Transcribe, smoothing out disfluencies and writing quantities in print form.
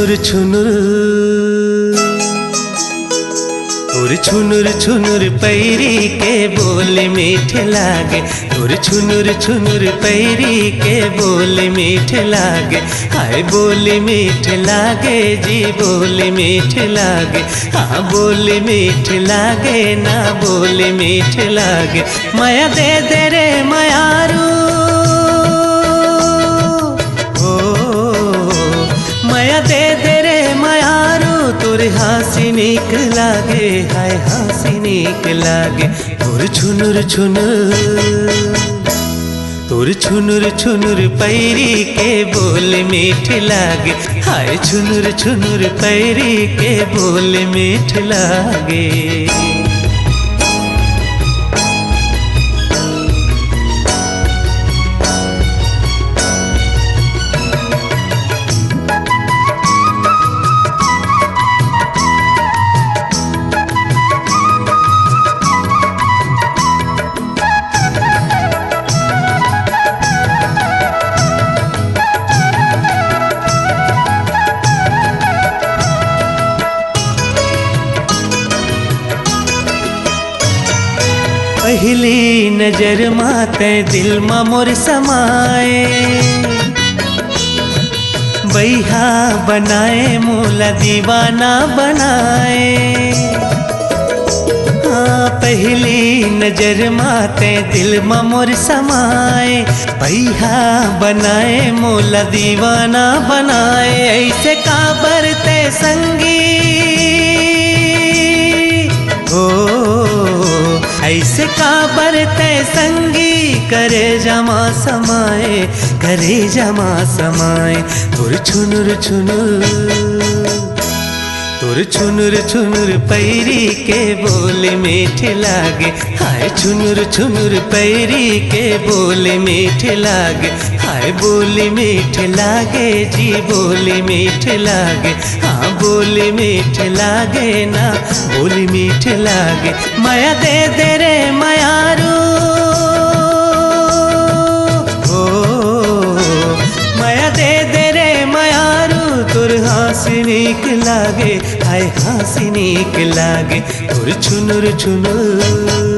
छुनुर छुनुर तोर छुनुर छुनुर पैरी के बोल मीठ लागे। तोर छुनुर छुनुर पैरी के बोल मीठ लागे। हाय बोल मीठ लागे जी बोल मीठ लागे। हाँ बोल मीठ लागे ना बोल मीठ लागे। माया दे दे रे मायारू माया दे दे रे मायारू। तोर हंसी नीक लागे हाय हंसी नीक लागे। तोर छुनुर छुनुर तोर छुनुर छुनुर पैरी के बोल मीठ लागे। हाय छुनुर छुनुर पैरी के बोल मीठ लागे। पहली नजर माते दिल मा मोर समाए। बैहा बनाए मोला दीवाना बनाए। हाँ पहली नजर माते दिल मा मोर समाए। बैहा बनाए मोला दीवाना बनाए। ऐसे काबर ते संगी हो ऐसे काबर ते संगी करे जमा समाए करे जमा समाए। तोर छुनुर छुनुर तोर छुनुर छुनुर पैरी के बोल मीठ लागे। हाय छुनुर छुनुर पैरी के बोल मीठ लागे। हाय बोल मीठ लागे जी बोल मीठ लागे। हाँ बोल मीठ लागे ना बोल मीठ लागे। माया दे दे रे मायारू माया दे दे रे मायारू। तोर हंसी नीक लागे हाय हंसी नीक लागे। तोर छुनुर छुनुर